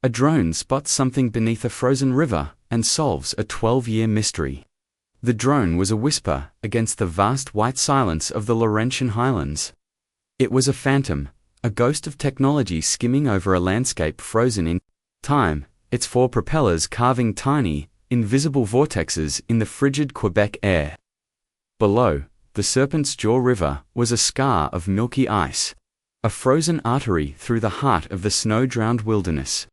A drone spots something beneath a frozen river and solves a 12-year mystery. The drone was a whisper against the vast white silence of the Laurentian highlands. It was a phantom, a ghost of technology skimming over a landscape frozen in time, its four propellers carving tiny, invisible vortexes in the frigid Quebec air. Below, the Serpent's Jaw River was a scar of milky ice, a frozen artery through the heart of the snow-drowned wilderness.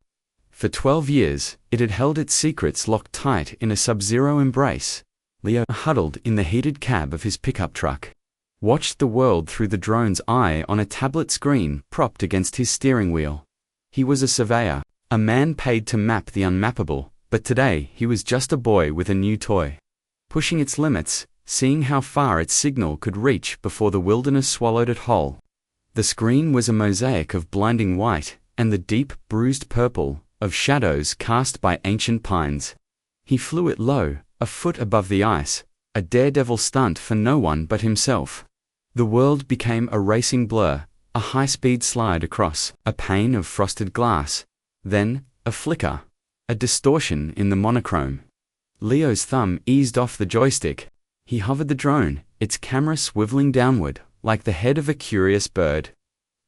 For 12 years, it had held its secrets locked tight in a sub-zero embrace. Leo, huddled in the heated cab of his pickup truck, watched the world through the drone's eye on a tablet screen propped against his steering wheel. He was a surveyor, a man paid to map the unmappable, but today he was just a boy with a new toy, pushing its limits, seeing how far its signal could reach before the wilderness swallowed it whole. The screen was a mosaic of blinding white and the deep, bruised purple of shadows cast by ancient pines. He flew it low, a foot above the ice, a daredevil stunt for no one but himself. The world became a racing blur, a high-speed slide across a pane of frosted glass. Then, a flicker, a distortion in the monochrome. Leo's thumb eased off the joystick. He hovered the drone, its camera swiveling downward, like the head of a curious bird.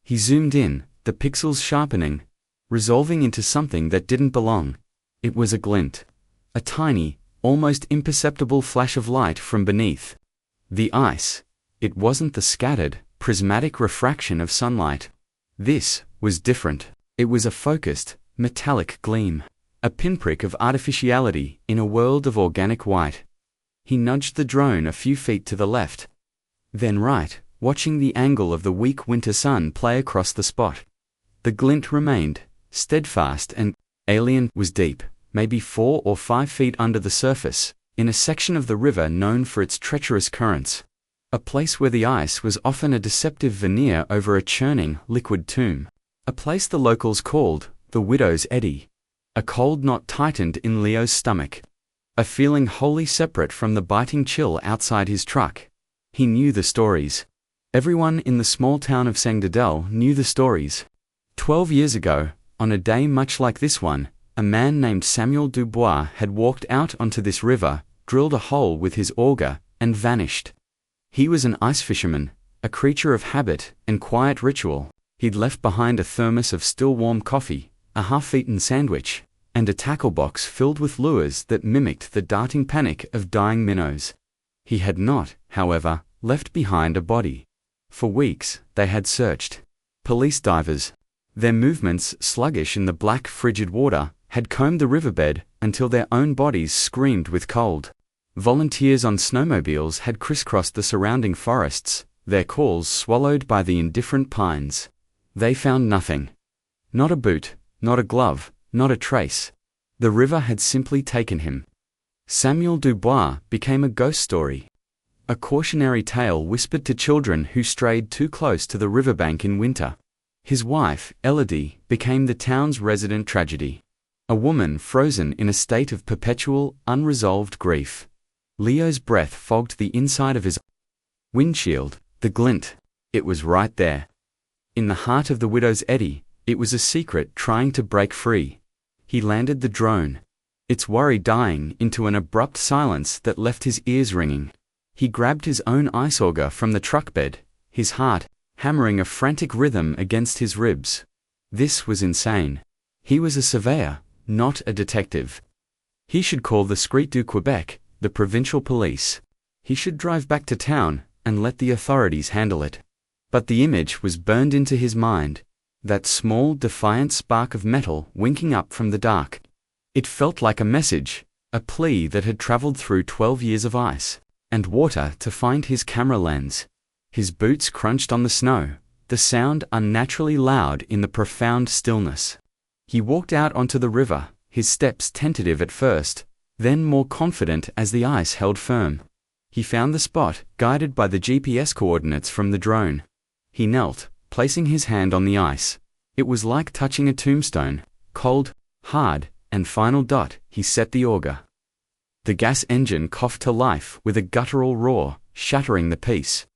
He zoomed in, the pixels sharpening, resolving into something that didn't belong. It was a glint. A tiny, almost imperceptible flash of light from beneath the ice. It wasn't the scattered, prismatic refraction of sunlight. This was different. It was a focused, metallic gleam, a pinprick of artificiality in a world of organic white. He nudged the drone a few feet to the left, then right, watching the angle of the weak winter sun play across the spot. The glint remained, steadfast, and alien was deep, maybe 4 or 5 feet under the surface, in a section of the river known for its treacherous currents. A place where the ice was often a deceptive veneer over a churning, liquid tomb. A place the locals called the Widow's Eddy. A cold knot tightened in Leo's stomach, a feeling wholly separate from the biting chill outside his truck. He knew the stories. Everyone in the small town of Sangdadel knew the stories. 12 years ago, on a day much like this one, a man named Samuel Dubois had walked out onto this river, drilled a hole with his auger, and vanished. He was an ice fisherman, a creature of habit and quiet ritual. He'd left behind a thermos of still warm coffee, a half-eaten sandwich, and a tackle box filled with lures that mimicked the darting panic of dying minnows. He had not, however, left behind a body. For weeks, they had searched. Police divers, their movements sluggish in the black, frigid water, had combed the riverbed until their own bodies screamed with cold. Volunteers on snowmobiles had crisscrossed the surrounding forests, their calls swallowed by the indifferent pines. They found nothing. Not a boot, not a glove, not a trace. The river had simply taken him. Samuel Dubois became a ghost story. A cautionary tale whispered to children who strayed too close to the riverbank in winter. His wife, Elodie, became the town's resident tragedy. A woman frozen in a state of perpetual, unresolved grief. Leo's breath fogged the inside of his windshield. The glint. It was right there. In the heart of the Widow's Eddy, it was a secret trying to break free. He landed the drone, its worry dying into an abrupt silence that left his ears ringing. He grabbed his own ice auger from the truck bed, his heart hammering a frantic rhythm against his ribs. This was insane. He was a surveyor, not a detective. He should call the Scrit du Québec, the provincial police. He should drive back to town and let the authorities handle it. But the image was burned into his mind, that small, defiant spark of metal winking up from the dark. It felt like a message, a plea that had traveled through 12 years of ice and water to find his camera lens. His boots crunched on the snow, the sound unnaturally loud in the profound stillness. He walked out onto the river, his steps tentative at first, then more confident as the ice held firm. He found the spot, guided by the GPS coordinates from the drone. He knelt, placing his hand on the ice. It was like touching a tombstone, cold, hard, and final dot. He set the auger. The gas engine coughed to life with a guttural roar, shattering the piece.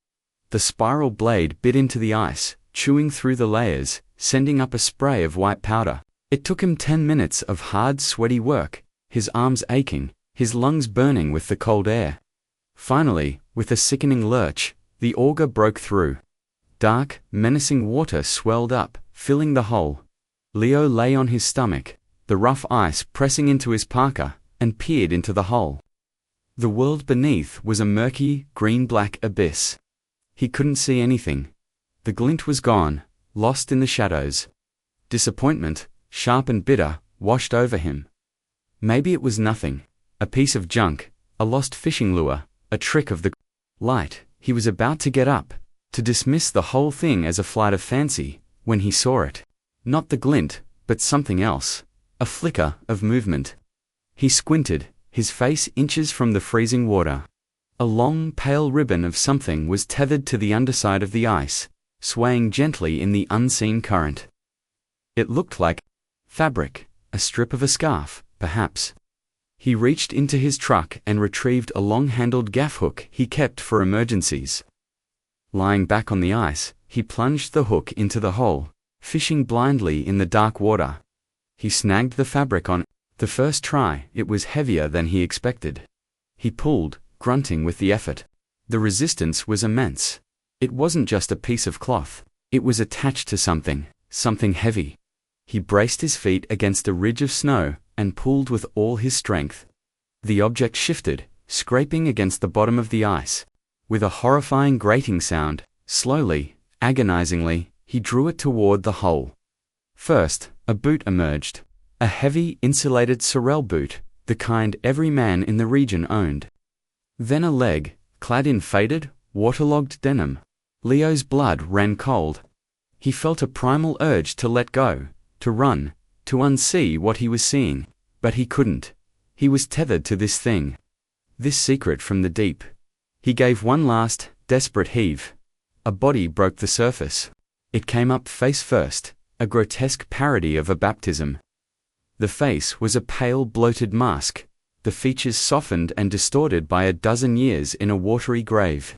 The spiral blade bit into the ice, chewing through the layers, sending up a spray of white powder. It took him 10 minutes of hard, sweaty work, his arms aching, his lungs burning with the cold air. Finally, with a sickening lurch, the auger broke through. Dark, menacing water swelled up, filling the hole. Leo lay on his stomach, the rough ice pressing into his parka, and peered into the hole. The world beneath was a murky, green-black abyss. He couldn't see anything. The glint was gone, lost in the shadows. Disappointment, sharp and bitter, washed over him. Maybe it was nothing, a piece of junk, a lost fishing lure, a trick of the light. He was about to get up, to dismiss the whole thing as a flight of fancy, when he saw it. Not the glint, but something else, a flicker of movement. He squinted, his face inches from the freezing water. A long, pale ribbon of something was tethered to the underside of the ice, swaying gently in the unseen current. It looked like fabric, a strip of a scarf, perhaps. He reached into his truck and retrieved a long-handled gaff hook he kept for emergencies. Lying back on the ice, he plunged the hook into the hole, fishing blindly in the dark water. He snagged the fabric on the first try. It was heavier than he expected. He pulled, grunting with the effort. The resistance was immense. It wasn't just a piece of cloth. It was attached to something heavy. He braced his feet against a ridge of snow and pulled with all his strength. The object shifted, scraping against the bottom of the ice. With a horrifying grating sound, slowly, agonizingly, he drew it toward the hole. First, a boot emerged. A heavy, insulated sorrel boot, the kind every man in the region owned. Then a leg, clad in faded, waterlogged denim. Leo's blood ran cold. He felt a primal urge to let go, to run, to unsee what he was seeing, but he couldn't. He was tethered to this thing. This secret from the deep. He gave one last, desperate heave. A body broke the surface. It came up face first, a grotesque parody of a baptism. The face was a pale, bloated mask, the features softened and distorted by a dozen years in a watery grave.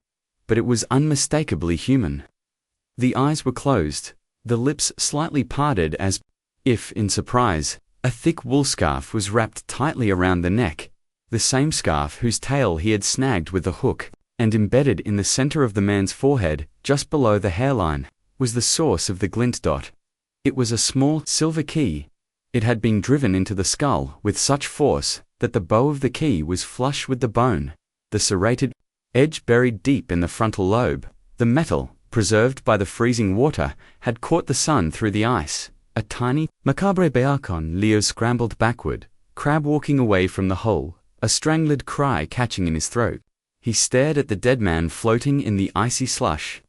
But it was unmistakably human. The eyes were closed, the lips slightly parted as if, in surprise, a thick wool scarf was wrapped tightly around the neck, the same scarf whose tail he had snagged with the hook, and embedded in the center of the man's forehead, just below the hairline, was the source of the glint dot. It was a small, silver key. It had been driven into the skull with such force that the bow of the key was flush with the bone, the serrated edge buried deep in the frontal lobe. The metal, preserved by the freezing water, had caught the sun through the ice. A tiny, macabre beacon. Leo scrambled backward, crab walking away from the hole, a strangled cry catching in his throat. He stared at the dead man floating in the icy slush.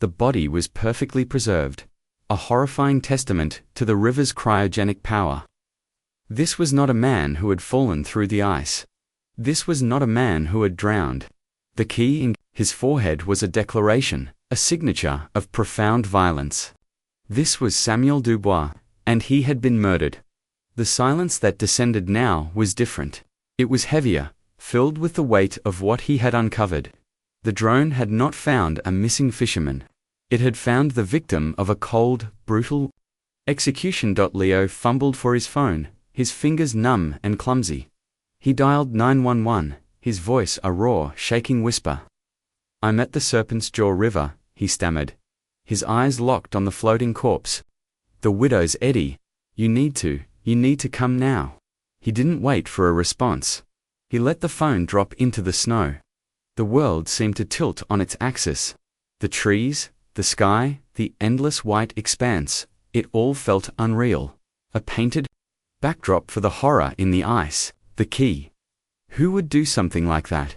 The body was perfectly preserved, a horrifying testament to the river's cryogenic power. This was not a man who had fallen through the ice. This was not a man who had drowned. The key in his forehead was a declaration, a signature of profound violence. This was Samuel Dubois, and he had been murdered. The silence that descended now was different. It was heavier, filled with the weight of what he had uncovered. The drone had not found a missing fisherman. It had found the victim of a cold, brutal execution. Leo fumbled for his phone, his fingers numb and clumsy. He dialed 911, his voice a raw, shaking whisper. "I'm at the Serpent's Jaw River," he stammered, his eyes locked on the floating corpse. "The widow's Eddie. You need to come now." He didn't wait for a response. He let the phone drop into the snow. The world seemed to tilt on its axis. The trees, the sky, the endless white expanse, it all felt unreal. A painted backdrop for the horror in the ice, the key. Who would do something like that?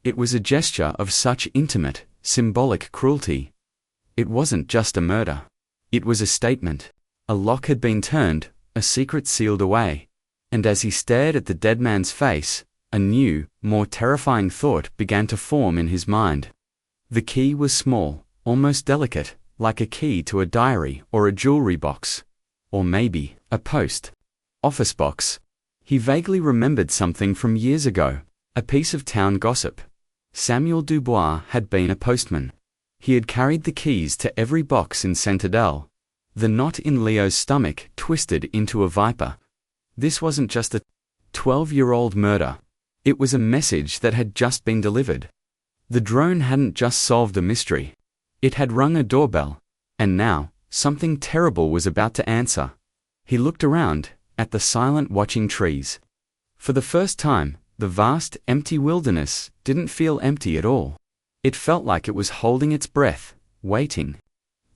It was a gesture of such intimate, symbolic cruelty. It wasn't just a murder. It was a statement. A lock had been turned, a secret sealed away. And as he stared at the dead man's face, a new, more terrifying thought began to form in his mind. The key was small, almost delicate, like a key to a diary or a jewelry box. Or maybe, a office box. He vaguely remembered something from years ago, a piece of town gossip. Samuel Dubois had been a postman. He had carried the keys to every box in Saint-Adèle. The knot in Leo's stomach twisted into a viper. This wasn't just a 12-year-old murder. It was a message that had just been delivered. The drone hadn't just solved a mystery. It had rung a doorbell. And now, something terrible was about to answer. He looked around, at the silent watching trees. For the first time, the vast, empty wilderness didn't feel empty at all. It felt like it was holding its breath, waiting.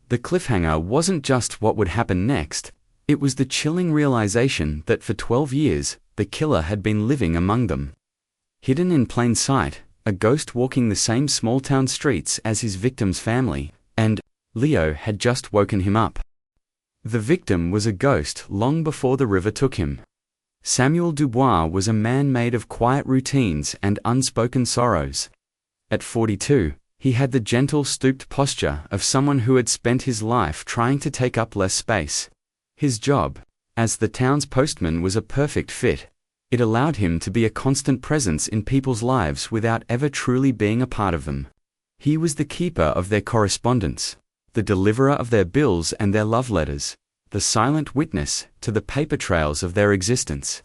The cliffhanger wasn't just what would happen next, it was the chilling realization that for 12 years, the killer had been living among them. Hidden in plain sight, a ghost walking the same small-town streets as his victim's family, and Leo had just woken him up. The victim was a ghost long before the river took him. Samuel Dubois was a man made of quiet routines and unspoken sorrows. At 42, he had the gentle, stooped posture of someone who had spent his life trying to take up less space. His job, as the town's postman, was a perfect fit. It allowed him to be a constant presence in people's lives without ever truly being a part of them. He was the keeper of their correspondence, the deliverer of their bills and their love letters, the silent witness to the paper trails of their existence.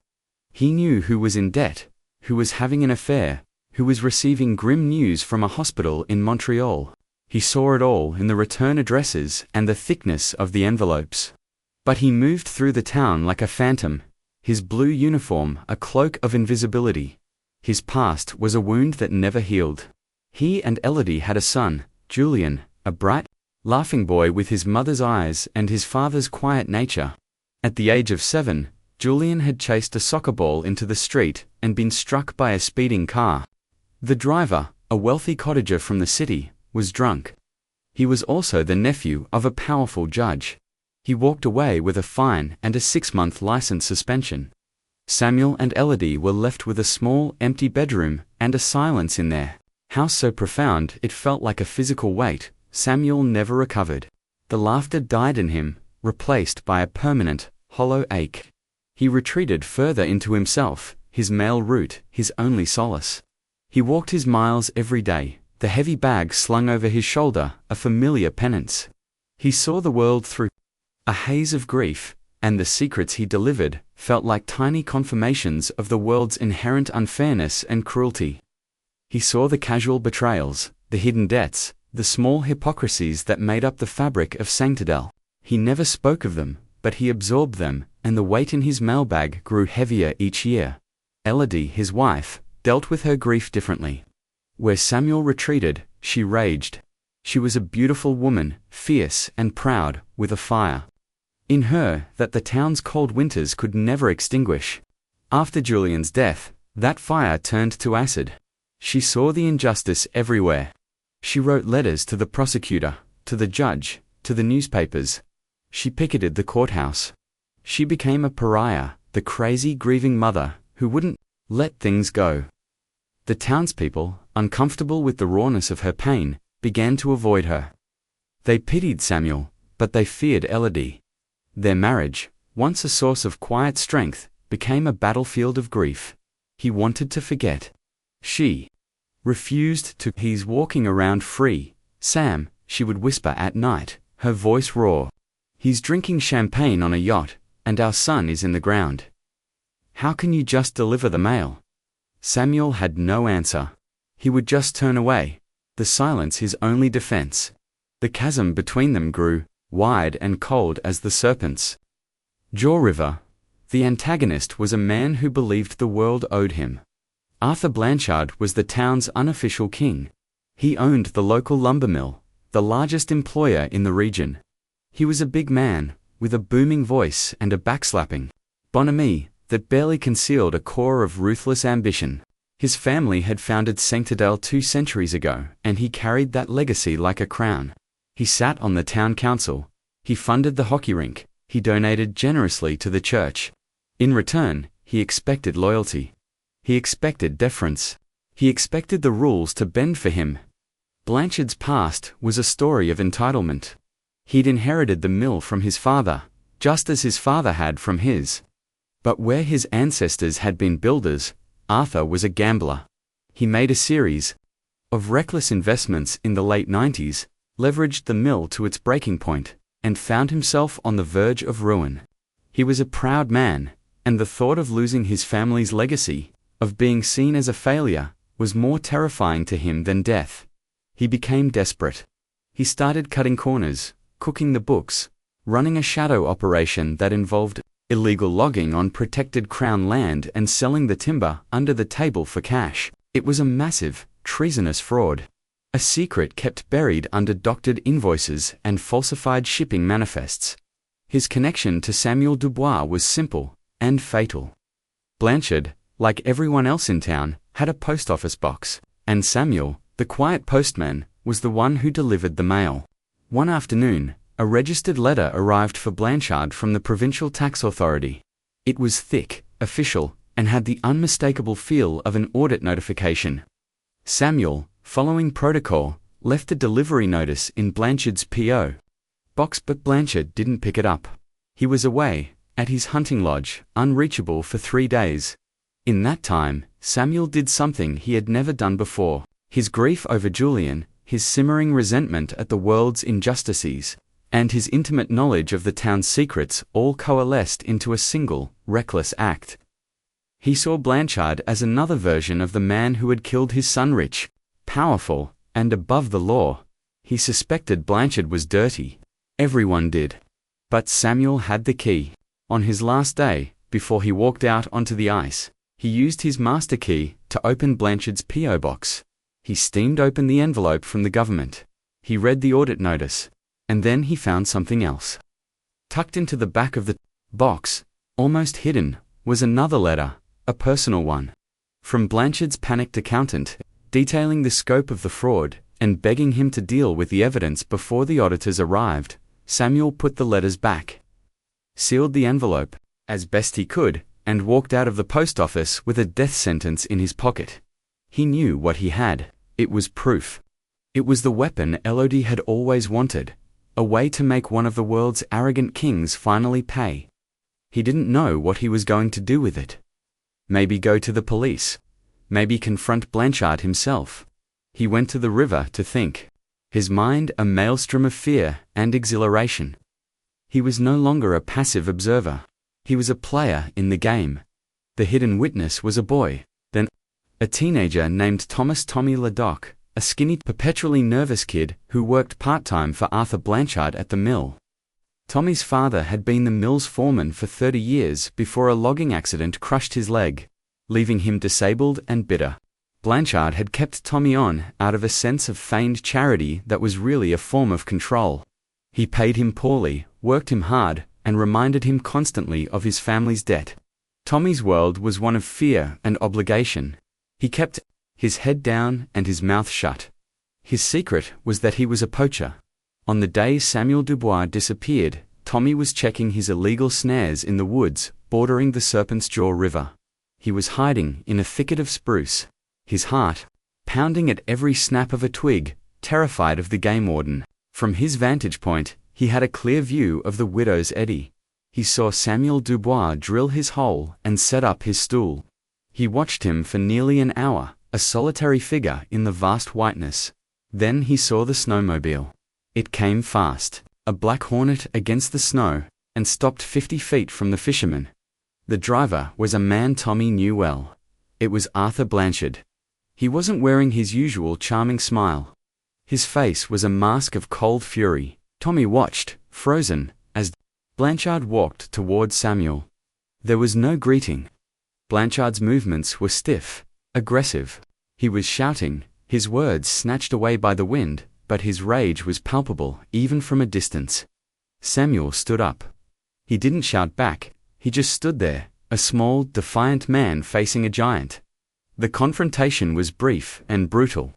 He knew who was in debt, who was having an affair, who was receiving grim news from a hospital in Montreal. He saw it all in the return addresses and the thickness of the envelopes. But he moved through the town like a phantom, his blue uniform a cloak of invisibility. His past was a wound that never healed. He and Elodie had a son, Julian, a bright, laughing boy with his mother's eyes and his father's quiet nature. At the age of 7, Julian had chased a soccer ball into the street and been struck by a speeding car. The driver, a wealthy cottager from the city, was drunk. He was also the nephew of a powerful judge. He walked away with a fine and a 6-month license suspension. Samuel and Elodie were left with a small, empty bedroom and a silence in their house so profound it felt like a physical weight. Samuel never recovered. The laughter died in him, replaced by a permanent, hollow ache. He retreated further into himself, his male root, his only solace. He walked his miles every day, the heavy bag slung over his shoulder, a familiar penance. He saw the world through a haze of grief, and the secrets he delivered felt like tiny confirmations of the world's inherent unfairness and cruelty. He saw the casual betrayals, the hidden debts, the small hypocrisies that made up the fabric of Sanctidel. He never spoke of them, but he absorbed them, and the weight in his mailbag grew heavier each year. Elodie, his wife, dealt with her grief differently. Where Samuel retreated, she raged. She was a beautiful woman, fierce and proud, with a fire in her that the town's cold winters could never extinguish. After Julian's death, that fire turned to acid. She saw the injustice everywhere. She wrote letters to the prosecutor, to the judge, to the newspapers. She picketed the courthouse. She became a pariah, the crazy, grieving mother who wouldn't let things go. The townspeople, uncomfortable with the rawness of her pain, began to avoid her. They pitied Samuel, but they feared Elodie. Their marriage, once a source of quiet strength, became a battlefield of grief. He wanted to forget. She refused to. "He's walking around free, Sam," she would whisper at night, her voice raw. "He's drinking champagne on a yacht, and our son is in the ground. How can you just deliver the mail?" Samuel had no answer. He would just turn away, the silence his only defense. The chasm between them grew, wide and cold as the serpent's jaw river. The antagonist was a man who believed the world owed him. Arthur Blanchard was the town's unofficial king. He owned the local lumber mill, the largest employer in the region. He was a big man, with a booming voice and a backslapping bonhomie that barely concealed a core of ruthless ambition. His family had founded Sanctidel 2 centuries ago, and he carried that legacy like a crown. He sat on the town council. He funded the hockey rink. He donated generously to the church. In return, he expected loyalty. He expected deference. He expected the rules to bend for him. Blanchard's past was a story of entitlement. He'd inherited the mill from his father, just as his father had from his. But where his ancestors had been builders, Arthur was a gambler. He made a series of reckless investments in the late 90s, leveraged the mill to its breaking point, and found himself on the verge of ruin. He was a proud man, and the thought of losing his family's legacy, of being seen as a failure, was more terrifying to him than death. He became desperate. He started cutting corners, cooking the books, running a shadow operation that involved illegal logging on protected Crown land and selling the timber under the table for cash. It was a massive, treasonous fraud. A secret kept buried under doctored invoices and falsified shipping manifests. His connection to Samuel Dubois was simple and fatal. Blanchard, like everyone else in town, had a post office box, and Samuel, the quiet postman, was the one who delivered the mail. One afternoon, a registered letter arrived for Blanchard from the Provincial Tax Authority. It was thick, official, and had the unmistakable feel of an audit notification. Samuel, following protocol, left a delivery notice in Blanchard's P.O. box, but Blanchard didn't pick it up. He was away, at his hunting lodge, unreachable for 3 days. In that time, Samuel did something he had never done before. His grief over Julian, his simmering resentment at the world's injustices, and his intimate knowledge of the town's secrets all coalesced into a single, reckless act. He saw Blanchard as another version of the man who had killed his son, rich, powerful, and above the law. He suspected Blanchard was dirty. Everyone did. But Samuel had the key. On his last day, before he walked out onto the ice, he used his master key to open Blanchard's P.O. box. He steamed open the envelope from the government. He read the audit notice. And then he found something else. Tucked into the back of the box, almost hidden, was another letter, a personal one. From Blanchard's panicked accountant, detailing the scope of the fraud, and begging him to deal with the evidence before the auditors arrived. Samuel put the letters back, sealed the envelope, as best he could, and walked out of the post office with a death sentence in his pocket. He knew what he had. It was proof. It was the weapon Elodie had always wanted. A way to make one of the world's arrogant kings finally pay. He didn't know what he was going to do with it. Maybe go to the police. Maybe confront Blanchard himself. He went to the river to think. His mind a maelstrom of fear and exhilaration. He was no longer a passive observer. He was a player in the game. The hidden witness was a boy, then a teenager named Thomas Tommy Ledoc, a skinny, perpetually nervous kid who worked part-time for Arthur Blanchard at the mill. Tommy's father had been the mill's foreman for 30 years before a logging accident crushed his leg, leaving him disabled and bitter. Blanchard had kept Tommy on out of a sense of feigned charity that was really a form of control. He paid him poorly, worked him hard, and reminded him constantly of his family's debt. Tommy's world was one of fear and obligation. He kept his head down and his mouth shut. His secret was that he was a poacher. On the day Samuel Dubois disappeared, Tommy was checking his illegal snares in the woods bordering the Serpent's Jaw River. He was hiding in a thicket of spruce, his heart pounding at every snap of a twig, terrified of the game warden. From his vantage point, he had a clear view of the widow's eddy. He saw Samuel Dubois drill his hole and set up his stool. He watched him for nearly an hour, a solitary figure in the vast whiteness. Then he saw the snowmobile. It came fast, a black hornet against the snow, and stopped 50 feet from the fisherman. The driver was a man Tommy knew well. It was Arthur Blanchard. He wasn't wearing his usual charming smile. His face was a mask of cold fury. Tommy watched, frozen, as Blanchard walked toward Samuel. There was no greeting. Blanchard's movements were stiff, aggressive. He was shouting, his words snatched away by the wind, but his rage was palpable even from a distance. Samuel stood up. He didn't shout back, he just stood there, a small, defiant man facing a giant. The confrontation was brief and brutal.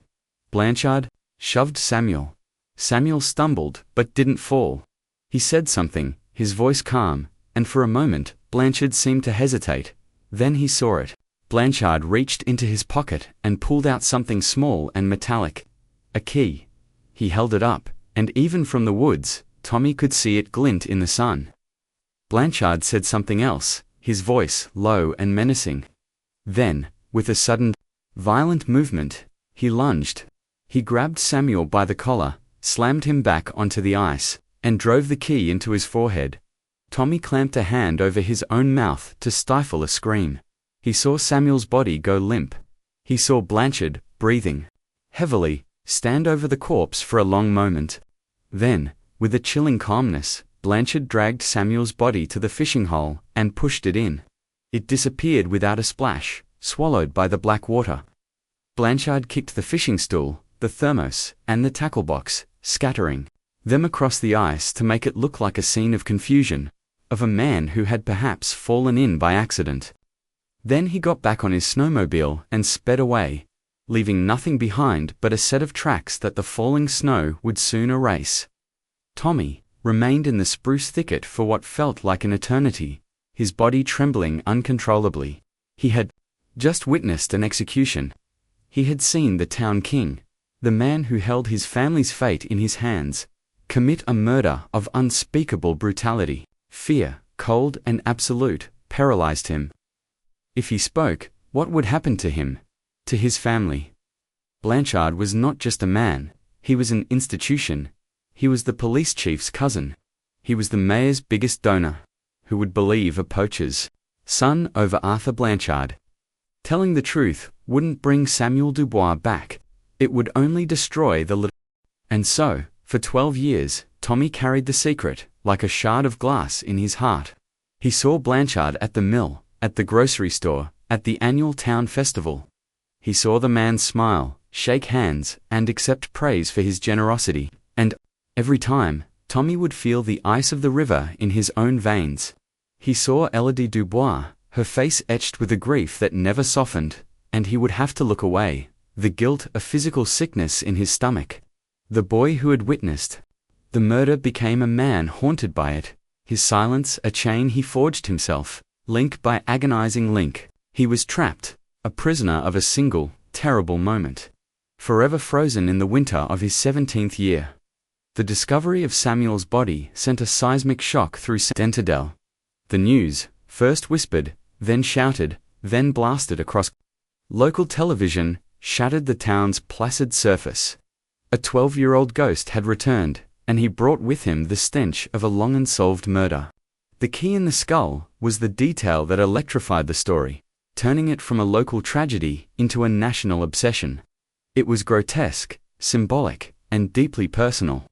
Blanchard shoved Samuel. Samuel stumbled, but didn't fall. He said something, his voice calm, and for a moment, Blanchard seemed to hesitate. Then he saw it. Blanchard reached into his pocket and pulled out something small and metallic. A key. He held it up, and even from the woods, Tommy could see it glint in the sun. Blanchard said something else, his voice low and menacing. Then, with a sudden, violent movement, he lunged. He grabbed Samuel by the collar, slammed him back onto the ice, and drove the key into his forehead. Tommy clamped a hand over his own mouth to stifle a scream. He saw Samuel's body go limp. He saw Blanchard, breathing heavily, stand over the corpse for a long moment. Then, with a chilling calmness, Blanchard dragged Samuel's body to the fishing hole and pushed it in. It disappeared without a splash, swallowed by the black water. Blanchard kicked the fishing stool, the thermos, and the tackle box, scattering them across the ice to make it look like a scene of confusion, of a man who had perhaps fallen in by accident. Then he got back on his snowmobile and sped away, leaving nothing behind but a set of tracks that the falling snow would soon erase. Tommy remained in the spruce thicket for what felt like an eternity, his body trembling uncontrollably. He had just witnessed an execution. He had seen the town king, the man who held his family's fate in his hands, commit a murder of unspeakable brutality. Fear, cold and absolute, paralyzed him. If he spoke, what would happen to him? To his family? Blanchard was not just a man, he was an institution. He was the police chief's cousin. He was the mayor's biggest donor. Who would believe a poacher's son over Arthur Blanchard? Telling the truth wouldn't bring Samuel Dubois back. It would only destroy the little. And so, for 12 years, Tommy carried the secret, like a shard of glass in his heart. He saw Blanchard at the mill, at the grocery store, at the annual town festival. He saw the man smile, shake hands, and accept praise for his generosity. And every time, Tommy would feel the ice of the river in his own veins. He saw Elodie Dubois, her face etched with a grief that never softened, and he would have to look away, the guilt of physical sickness in his stomach. The boy who had witnessed the murder became a man haunted by it, his silence a chain he forged himself, link by agonizing link. He was trapped, a prisoner of a single, terrible moment, forever frozen in the winter of his 17th year. The discovery of Samuel's body sent a seismic shock through Dentadel. The news, first whispered, then shouted, then blasted across local television, shattered the town's placid surface. A 12-year-old ghost had returned, and he brought with him the stench of a long-unsolved murder. The key in the skull was the detail that electrified the story, turning it from a local tragedy into a national obsession. It was grotesque, symbolic, and deeply personal.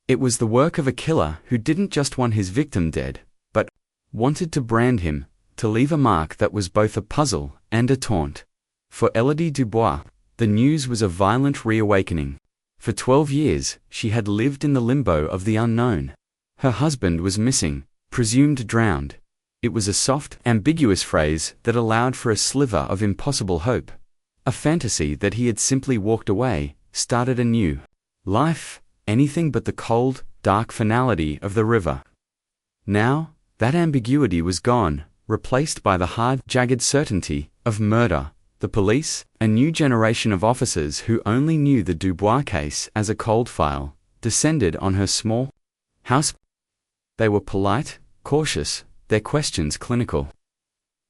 It was the work of a killer who didn't just want his victim dead, but wanted to brand him, to leave a mark that was both a puzzle and a taunt. For Elodie Dubois, the news was a violent reawakening. For 12 years, she had lived in the limbo of the unknown. Her husband was missing, presumed drowned. It was a soft, ambiguous phrase that allowed for a sliver of impossible hope. A fantasy that he had simply walked away, started a new life, anything but the cold, dark finality of the river. Now, that ambiguity was gone, replaced by the hard, jagged certainty of murder. The police, a new generation of officers who only knew the Dubois case as a cold file, descended on her small house. They were polite, cautious, their questions clinical.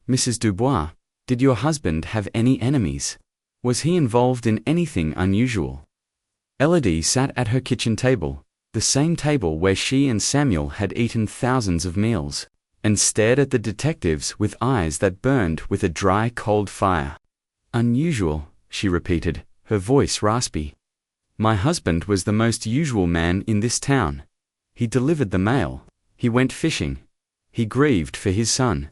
Mrs. Dubois, did your husband have any enemies? Was he involved in anything unusual? Elodie sat at her kitchen table, the same table where she and Samuel had eaten thousands of meals, and stared at the detectives with eyes that burned with a dry, cold fire. Unusual, she repeated, her voice raspy. My husband was the most usual man in this town. He delivered the mail. He went fishing. He grieved for his son.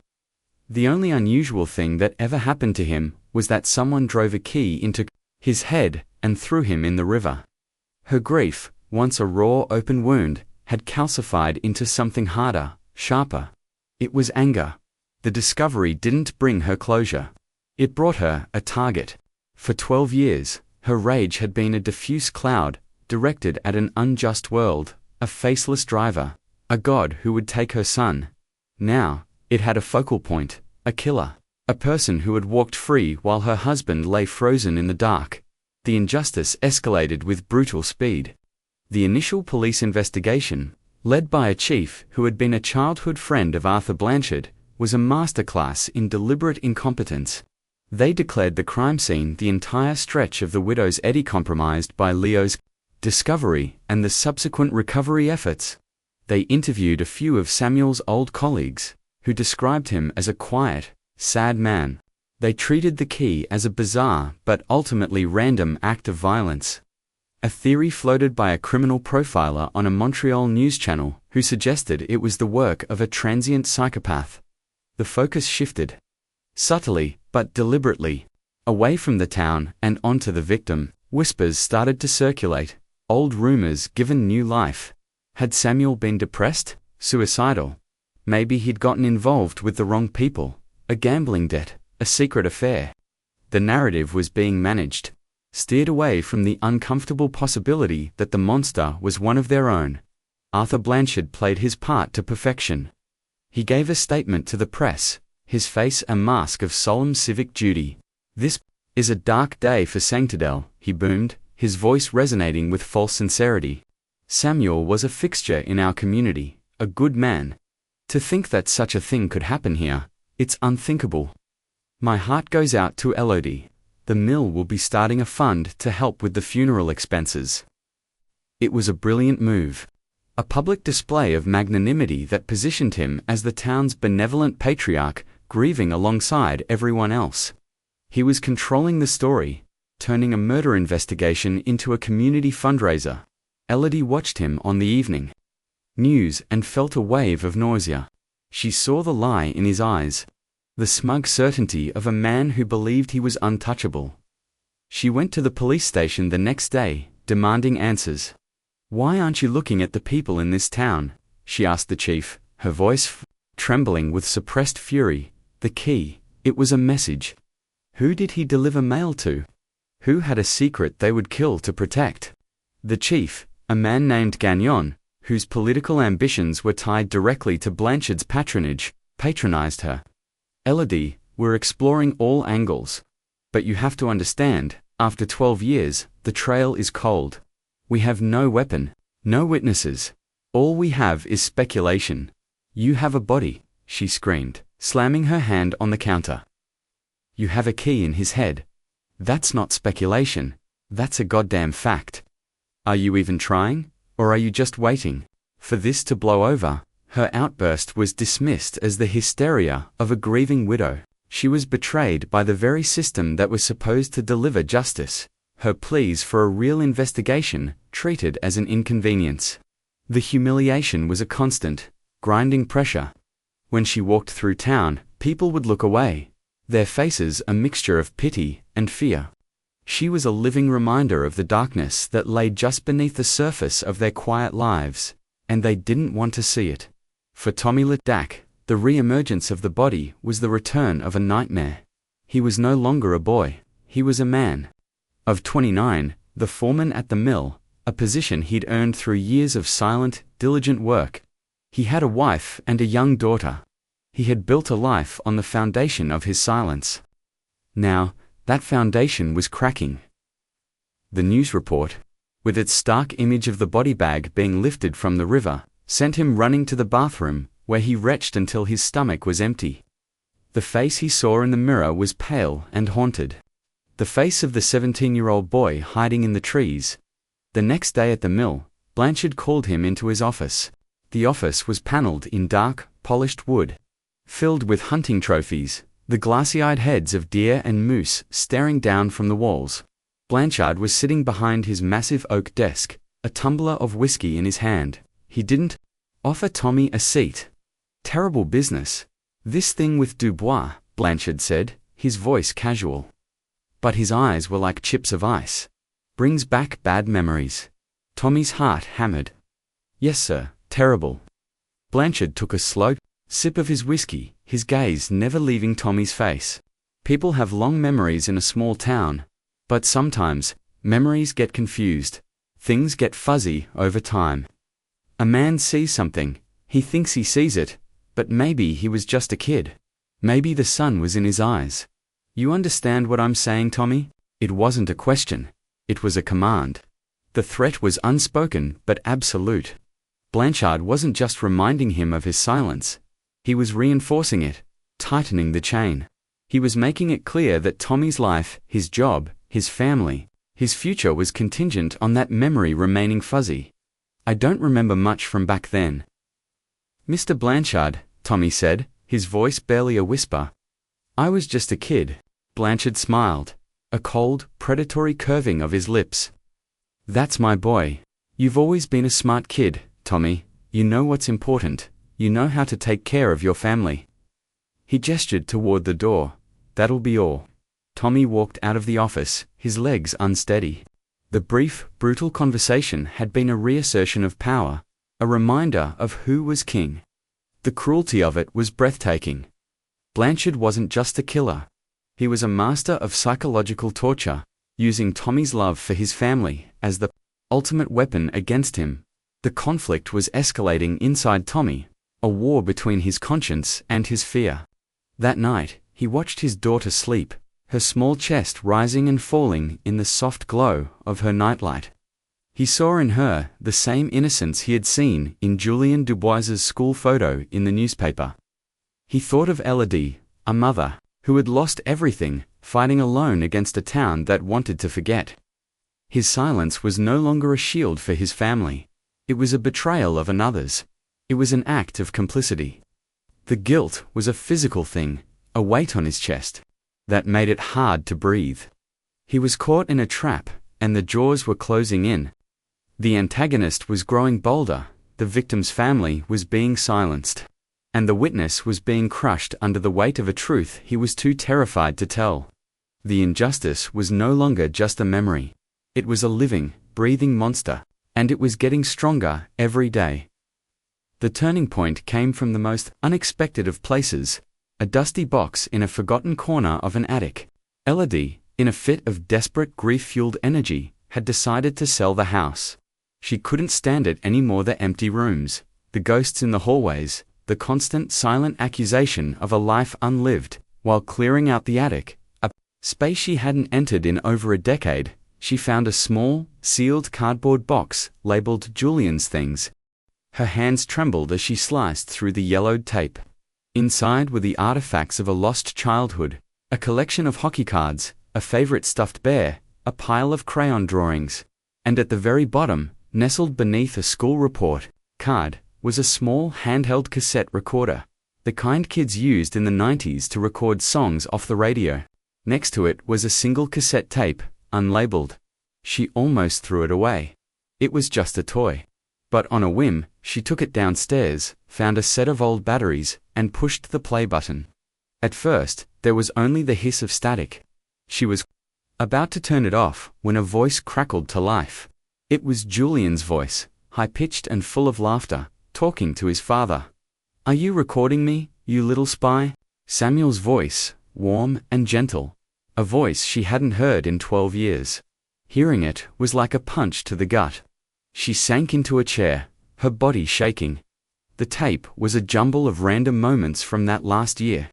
The only unusual thing that ever happened to him was that someone drove a key into his head and threw him in the river. Her grief, once a raw open wound, had calcified into something harder, sharper. It was anger. The discovery didn't bring her closure. It brought her a target. For 12 years, her rage had been a diffuse cloud, directed at an unjust world, a faceless driver, a god who would take her son. Now, it had a focal point, a killer, a person who had walked free while her husband lay frozen in the dark. The injustice escalated with brutal speed. The initial police investigation, led by a chief who had been a childhood friend of Arthur Blanchard, was a masterclass in deliberate incompetence. They declared the crime scene the entire stretch of the widow's eddy compromised by Leo's discovery and the subsequent recovery efforts. They interviewed a few of Samuel's old colleagues, who described him as a quiet, sad man. They treated the key as a bizarre but ultimately random act of violence. A theory floated by a criminal profiler on a Montreal news channel who suggested it was the work of a transient psychopath. The focus shifted, subtly but deliberately, away from the town and onto the victim. Whispers started to circulate, old rumors given new life. Had Samuel been depressed, suicidal? Maybe he'd gotten involved with the wrong people, a gambling debt, a secret affair. The narrative was being managed, steered away from the uncomfortable possibility that the monster was one of their own. Arthur Blanchard played his part to perfection. He gave a statement to the press, his face a mask of solemn civic duty. "This is a dark day for Sanctidel," he boomed, his voice resonating with false sincerity. "Samuel was a fixture in our community, a good man. To think that such a thing could happen here, it's unthinkable. My heart goes out to Elodie. The mill will be starting a fund to help with the funeral expenses." It was a brilliant move. A public display of magnanimity that positioned him as the town's benevolent patriarch, grieving alongside everyone else. He was controlling the story, turning a murder investigation into a community fundraiser. Elodie watched him on the evening news and felt a wave of nausea. She saw the lie in his eyes, the smug certainty of a man who believed he was untouchable. She went to the police station the next day, demanding answers. "Why aren't you looking at the people in this town?" she asked the chief, her voice trembling with suppressed fury. The key, it was a message. Who did he deliver mail to? Who had a secret they would kill to protect? The chief, a man named Gagnon, whose political ambitions were tied directly to Blanchard's patronized her. "Elodie, we're exploring all angles. But you have to understand, after 12 years, the trail is cold. We have no weapon, no witnesses. All we have is speculation." "You have a body," she screamed, slamming her hand on the counter. "You have a key in his head. That's not speculation, that's a goddamn fact. Are you even trying, or are you just waiting for this to blow over?" Her outburst was dismissed as the hysteria of a grieving widow. She was betrayed by the very system that was supposed to deliver justice. Her pleas for a real investigation treated as an inconvenience. The humiliation was a constant, grinding pressure. When she walked through town, people would look away, their faces a mixture of pity and fear. She was a living reminder of the darkness that lay just beneath the surface of their quiet lives, and they didn't want to see it. For Tommy Lidak, the re-emergence of the body was the return of a nightmare. He was no longer a boy, he was a man. Of 29, the foreman at the mill, a position he'd earned through years of silent, diligent work. He had a wife and a young daughter. He had built a life on the foundation of his silence. Now, that foundation was cracking. The news report, with its stark image of the body bag being lifted from the river, sent him running to the bathroom, where he retched until his stomach was empty. The face he saw in the mirror was pale and haunted. The face of the 17-year-old boy hiding in the trees. The next day at the mill, Blanchard called him into his office. The office was paneled in dark, polished wood, filled with hunting trophies, the glassy-eyed heads of deer and moose staring down from the walls. Blanchard was sitting behind his massive oak desk, a tumbler of whiskey in his hand. He didn't offer Tommy a seat. "Terrible business, this thing with Dubois," Blanchard said, his voice casual. But his eyes were like chips of ice. "Brings back bad memories." Tommy's heart hammered. "Yes, sir, terrible." Blanchard took a slow sip of his whiskey, his gaze never leaving Tommy's face. People have long memories in a small town, but sometimes, memories get confused. Things get fuzzy over time. A man sees something, he thinks he sees it, but maybe he was just a kid. Maybe the sun was in his eyes. "You understand what I'm saying, Tommy?" It wasn't a question. It was a command. The threat was unspoken but absolute. Blanchard wasn't just reminding him of his silence. He was reinforcing it, tightening the chain. He was making it clear that Tommy's life, his job, his family, his future was contingent on that memory remaining fuzzy. "I don't remember much from back then," Mr. Blanchard, Tommy said, his voice barely a whisper. I was just a kid. Blanchard smiled, a cold, predatory curving of his lips. That's my boy. You've always been a smart kid, Tommy. You know what's important. You know how to take care of your family. He gestured toward the door. That'll be all. Tommy walked out of the office, his legs unsteady. The brief, brutal conversation had been a reassertion of power, a reminder of who was king. The cruelty of it was breathtaking. Blanchard wasn't just a killer. He was a master of psychological torture, using Tommy's love for his family as the ultimate weapon against him. The conflict was escalating inside Tommy, a war between his conscience and his fear. That night, he watched his daughter sleep, her small chest rising and falling in the soft glow of her nightlight. He saw in her the same innocence he had seen in Julien Dubois's school photo in the newspaper. He thought of Elodie, a mother, who had lost everything, fighting alone against a town that wanted to forget. His silence was no longer a shield for his family. It was a betrayal of another's. It was an act of complicity. The guilt was a physical thing, a weight on his chest that made it hard to breathe. He was caught in a trap, and the jaws were closing in. The antagonist was growing bolder, the victim's family was being silenced, and the witness was being crushed under the weight of a truth he was too terrified to tell. The injustice was no longer just a memory. It was a living, breathing monster, and it was getting stronger every day. The turning point came from the most unexpected of places, a dusty box in a forgotten corner of an attic. Elodie, in a fit of desperate grief-fueled energy, had decided to sell the house. She couldn't stand it anymore, the empty rooms, the ghosts in the hallways, the constant silent accusation of a life unlived. While clearing out the attic, a space she hadn't entered in over a decade, she found a small, sealed cardboard box labeled Julian's Things. Her hands trembled as she sliced through the yellowed tape. Inside were the artifacts of a lost childhood, a collection of hockey cards, a favorite stuffed bear, a pile of crayon drawings, and at the very bottom, nestled beneath a school report card, was a small handheld cassette recorder, the kind kids used in the 90s to record songs off the radio. Next to it was a single cassette tape, unlabeled. She almost threw it away. It was just a toy. But on a whim, she took it downstairs, found a set of old batteries, and pushed the play button. At first, there was only the hiss of static. She was about to turn it off when a voice crackled to life. It was Julian's voice, high-pitched and full of laughter, talking to his father. Are you recording me, you little spy? Samuel's voice, warm and gentle. A voice she hadn't heard in 12 years. Hearing it was like a punch to the gut. She sank into a chair, her body shaking. The tape was a jumble of random moments from that last year.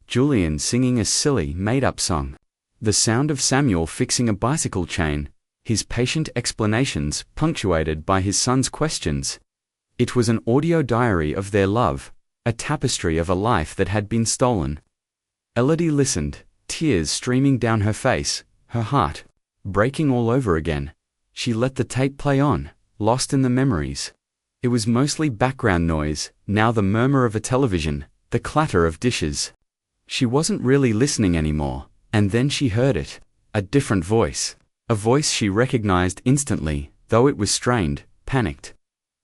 Julian singing a silly, made-up song. The sound of Samuel fixing a bicycle chain, his patient explanations punctuated by his son's questions. It was an audio diary of their love, a tapestry of a life that had been stolen. Elodie listened, tears streaming down her face, her heart breaking all over again. She let the tape play on, lost in the memories. It was mostly background noise, now the murmur of a television, the clatter of dishes. She wasn't really listening anymore, and then she heard it. A different voice. A voice she recognized instantly, though it was strained, panicked.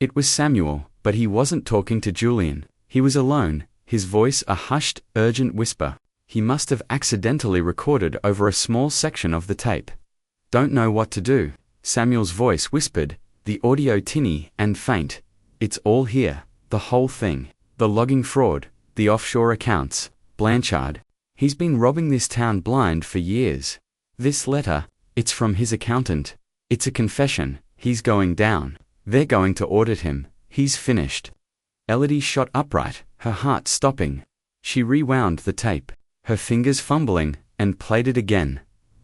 It was Samuel, but he wasn't talking to Julian. He was alone, his voice a hushed, urgent whisper. He must have accidentally recorded over a small section of the tape. Don't know what to do, Samuel's voice whispered, the audio tinny and faint. It's all here, the whole thing. The logging fraud, the offshore accounts, Blanchard. He's been robbing this town blind for years. This letter, it's from his accountant. It's a confession, he's going down. They're going to audit him, he's finished. Elodie shot upright, her heart stopping. She rewound the tape, her fingers fumbling, and played it again.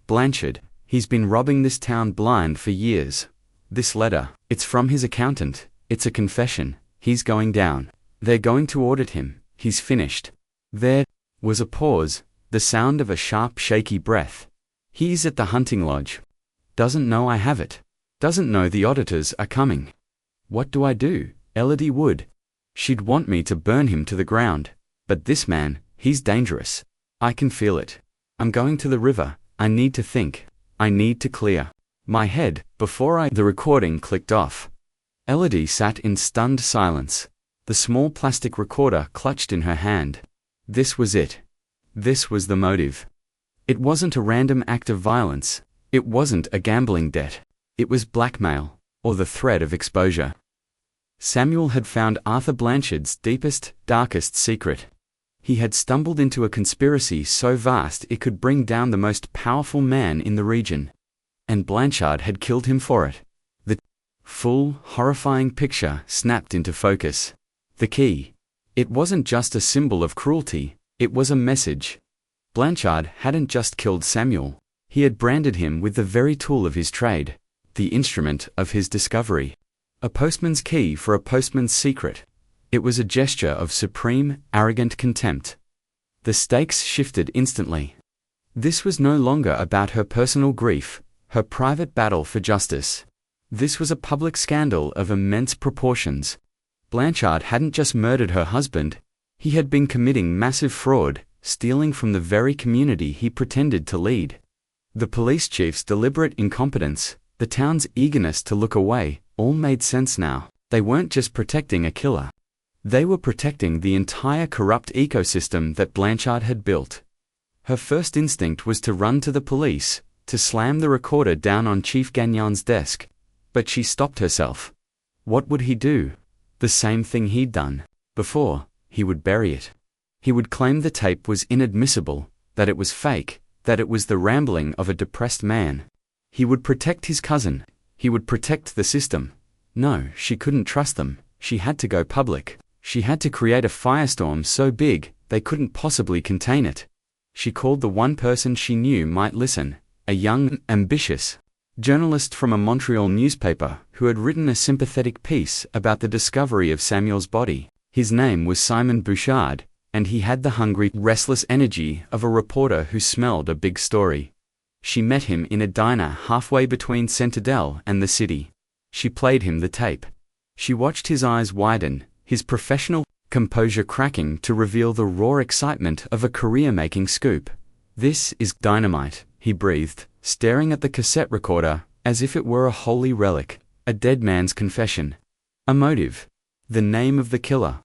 Blanchard, he's been robbing this town blind for years. This letter, it's from his accountant. It's a confession, he's going down. They're going to audit him, he's finished. There was a pause, the sound of a sharp, shaky breath. He's at the hunting lodge. Doesn't know I have it. Doesn't know the auditors are coming. What do I do, Elodie Wood? She'd want me to burn him to the ground. But this man, he's dangerous. I can feel it. I'm going to the river. I need to think. I need to clear my head before The recording clicked off. Elodie sat in stunned silence, the small plastic recorder clutched in her hand. This was it. This was the motive. It wasn't a random act of violence. It wasn't a gambling debt. It was blackmail, or the threat of exposure. Samuel had found Arthur Blanchard's deepest, darkest secret. He had stumbled into a conspiracy so vast it could bring down the most powerful man in the region. And Blanchard had killed him for it. The full, horrifying picture snapped into focus. The key. It wasn't just a symbol of cruelty, it was a message. Blanchard hadn't just killed Samuel. He had branded him with the very tool of his trade, the instrument of his discovery. A postman's key for a postman's secret. It was a gesture of supreme, arrogant contempt. The stakes shifted instantly. This was no longer about her personal grief, her private battle for justice. This was a public scandal of immense proportions. Blanchard hadn't just murdered her husband, he had been committing massive fraud, stealing from the very community he pretended to lead. The police chief's deliberate incompetence, the town's eagerness to look away, all made sense now. They weren't just protecting a killer. They were protecting the entire corrupt ecosystem that Blanchard had built. Her first instinct was to run to the police, to slam the recorder down on Chief Gagnon's desk. But she stopped herself. What would he do? The same thing he'd done before. He would bury it. He would claim the tape was inadmissible, that it was fake, that it was the rambling of a depressed man. He would protect his cousin. He would protect the system. No, she couldn't trust them. She had to go public. She had to create a firestorm so big, they couldn't possibly contain it. She called the one person she knew might listen, a young, ambitious journalist from a Montreal newspaper who had written a sympathetic piece about the discovery of Samuel's body. His name was Simon Bouchard, and he had the hungry, restless energy of a reporter who smelled a big story. She met him in a diner halfway between Centerdell and the city. She played him the tape. She watched his eyes widen, his professional composure cracking to reveal the raw excitement of a career-making scoop. "This is dynamite," he breathed, staring at the cassette recorder as if it were a holy relic, a dead man's confession. A motive. The name of the killer.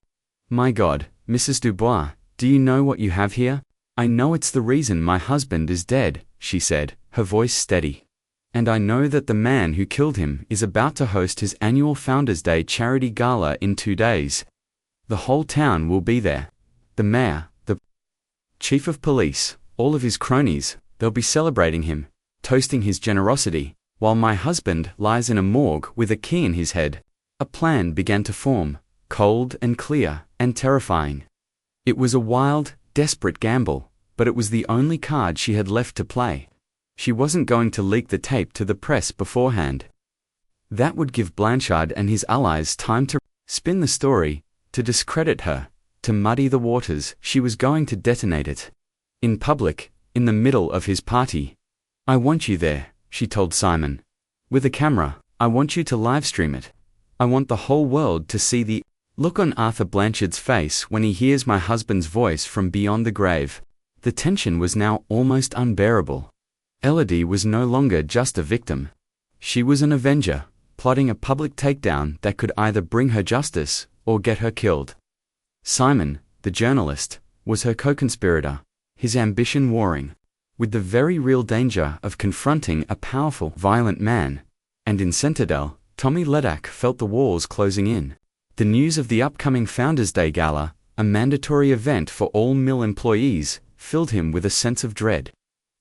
"My God, Mrs. Dubois, do you know what you have here? I know it's the reason my husband is dead," she said, her voice steady. "And I know that the man who killed him is about to host his annual Founders' Day charity gala in 2 days. The whole town will be there. The mayor, the chief of police, all of his cronies, they'll be celebrating him, toasting his generosity, while my husband lies in a morgue with a key in his head." A plan began to form, cold and clear and terrifying. It was a wild, desperate gamble, but it was the only card she had left to play. She wasn't going to leak the tape to the press beforehand. That would give Blanchard and his allies time to spin the story, to discredit her, to muddy the waters. She was going to detonate it. In public, in the middle of his party. "I want you there," she told Simon. "With a camera, I want you to livestream it. I want the whole world to see the look on Arthur Blanchard's face when he hears my husband's voice from beyond the grave." The tension was now almost unbearable. Elodie was no longer just a victim. She was an avenger, plotting a public takedown that could either bring her justice or get her killed. Simon, the journalist, was her co-conspirator, his ambition warring with the very real danger of confronting a powerful, violent man. And in Centerdell, Tommy Ledak felt the walls closing in. The news of the upcoming Founders' Day Gala, a mandatory event for all mill employees, filled him with a sense of dread.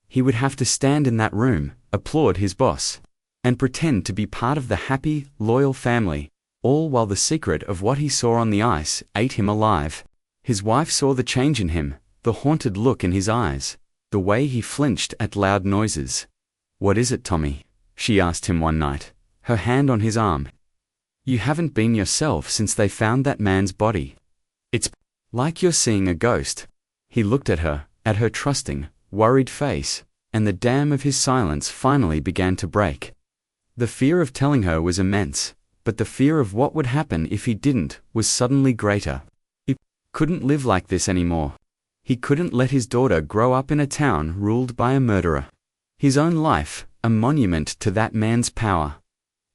He would have to stand in that room, applaud his boss, and pretend to be part of the happy, loyal family, all while the secret of what he saw on the ice ate him alive. His wife saw the change in him, the haunted look in his eyes, the way he flinched at loud noises. "What is it, Tommy?" she asked him one night, her hand on his arm. "You haven't been yourself since they found that man's body. It's like you're seeing a ghost." He looked at her trusting, worried face, and the dam of his silence finally began to break. The fear of telling her was immense, but the fear of what would happen if he didn't was suddenly greater. He couldn't live like this anymore. He couldn't let his daughter grow up in a town ruled by a murderer. His own life, a monument to that man's power.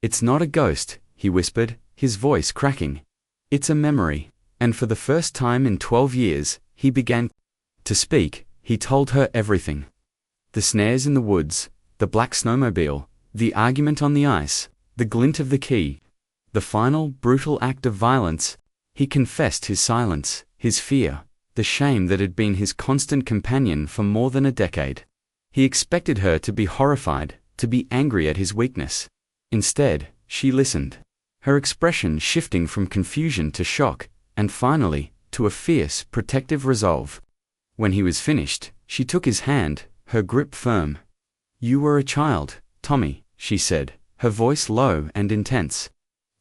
"It's not a ghost," he whispered, his voice cracking. "It's a memory." And for the first time in 12 years, he began to speak. He told her everything. The snares in the woods, the black snowmobile, the argument on the ice, the glint of the key, the final brutal act of violence. He confessed his silence, his fear, the shame that had been his constant companion for more than a decade. He expected her to be horrified, to be angry at his weakness. Instead, she listened, her expression shifting from confusion to shock, and finally, to a fierce, protective resolve. When he was finished, she took his hand, her grip firm. "You were a child, Tommy," she said, her voice low and intense.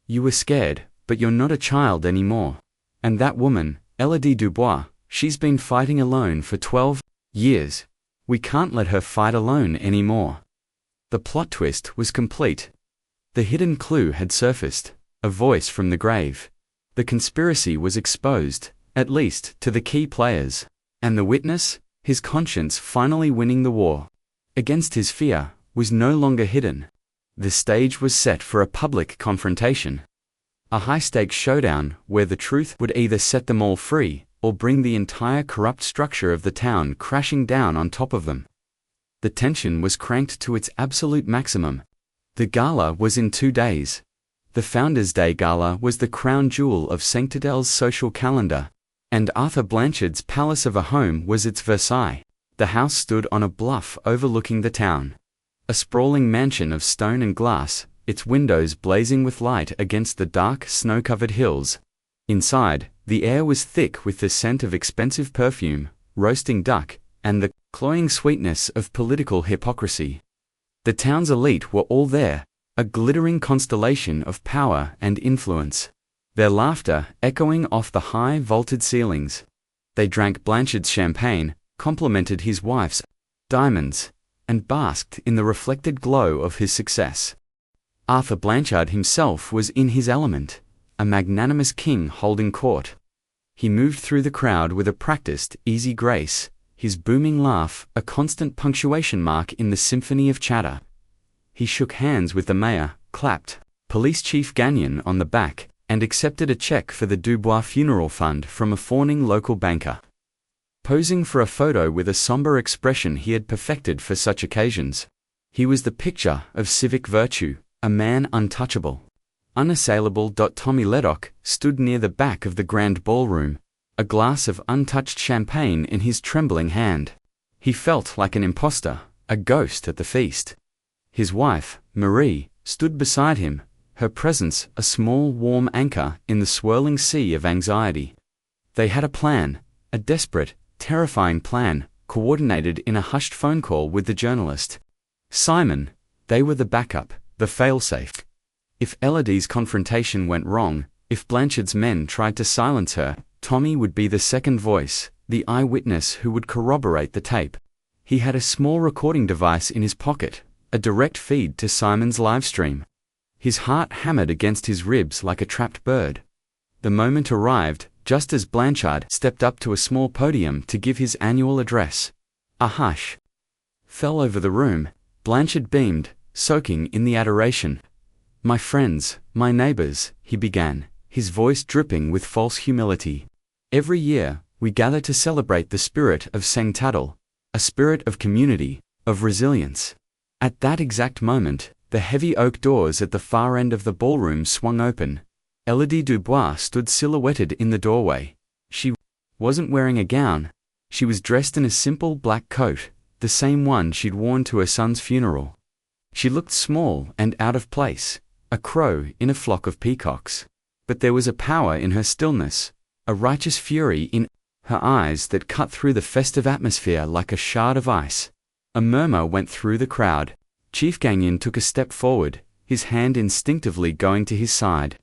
"You were scared, but you're not a child anymore. And that woman, Elodie Dubois, she's been fighting alone for 12 years. We can't let her fight alone anymore." The plot twist was complete. The hidden clue had surfaced, a voice from the grave. The conspiracy was exposed, at least to the key players. And the witness, his conscience finally winning the war against his fear, was no longer hidden. The stage was set for a public confrontation. A high-stakes showdown where the truth would either set them all free or bring the entire corrupt structure of the town crashing down on top of them. The tension was cranked to its absolute maximum. The gala was in 2 days. The Founders' Day Gala was the crown jewel of Sanctadel's social calendar, and Arthur Blanchard's palace of a home was its Versailles. The house stood on a bluff overlooking the town. A sprawling mansion of stone and glass, its windows blazing with light against the dark, snow-covered hills. Inside, the air was thick with the scent of expensive perfume, roasting duck, and the cloying sweetness of political hypocrisy. The town's elite were all there, a glittering constellation of power and influence, their laughter echoing off the high vaulted ceilings. They drank Blanchard's champagne, complimented his wife's diamonds, and basked in the reflected glow of his success. Arthur Blanchard himself was in his element, a magnanimous king holding court. He moved through the crowd with a practiced, easy grace, his booming laugh a constant punctuation mark in the symphony of chatter. He shook hands with the mayor, clapped Police Chief Gagnon on the back, and accepted a check for the Dubois Funeral Fund from a fawning local banker. Posing for a photo with a somber expression he had perfected for such occasions, he was the picture of civic virtue, a man untouchable, unassailable. Tommy Ledoc stood near the back of the grand ballroom, a glass of untouched champagne in his trembling hand. He felt like an imposter, a ghost at the feast. His wife, Marie, stood beside him, her presence a small warm anchor in the swirling sea of anxiety. They had a plan, a desperate, terrifying plan, coordinated in a hushed phone call with the journalist. Simon, they were the backup, the failsafe. If Elodie's confrontation went wrong, if Blanchard's men tried to silence her, Tommy would be the second voice, the eyewitness who would corroborate the tape. He had a small recording device in his pocket, a direct feed to Simon's livestream. His heart hammered against his ribs like a trapped bird. The moment arrived, just as Blanchard stepped up to a small podium to give his annual address. A hush fell over the room. Blanchard beamed, soaking in the adoration. "My friends, my neighbors," he began, his voice dripping with false humility. "Every year, we gather to celebrate the spirit of Sanctadel, a spirit of community, of resilience." At that exact moment, the heavy oak doors at the far end of the ballroom swung open. Elodie Dubois stood silhouetted in the doorway. She wasn't wearing a gown. She was dressed in a simple black coat, the same one she'd worn to her son's funeral. She looked small and out of place, a crow in a flock of peacocks. But there was a power in her stillness, a righteous fury in her eyes that cut through the festive atmosphere like a shard of ice. A murmur went through the crowd. Chief Gagnon took a step forward, his hand instinctively going to his side.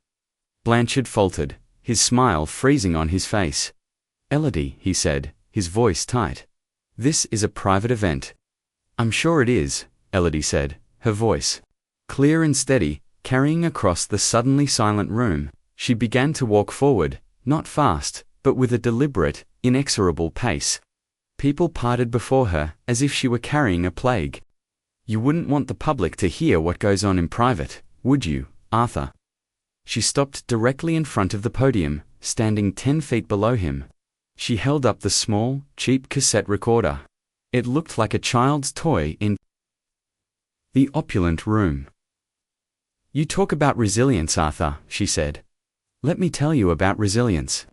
Blanchard faltered, his smile freezing on his face. "Elodie," he said, his voice tight. "This is a private event." "I'm sure it is," Elodie said, her voice clear and steady, carrying across the suddenly silent room. She began to walk forward, not fast, but with a deliberate, inexorable pace. People parted before her, as if she were carrying a plague. You wouldn't want the public to hear what goes on in private, would you, Arthur? She stopped directly in front of the podium, standing 10 feet below him. She held up the small, cheap cassette recorder. It looked like a child's toy in the opulent room. You talk about resilience, Arthur, she said. Let me tell you about resilience.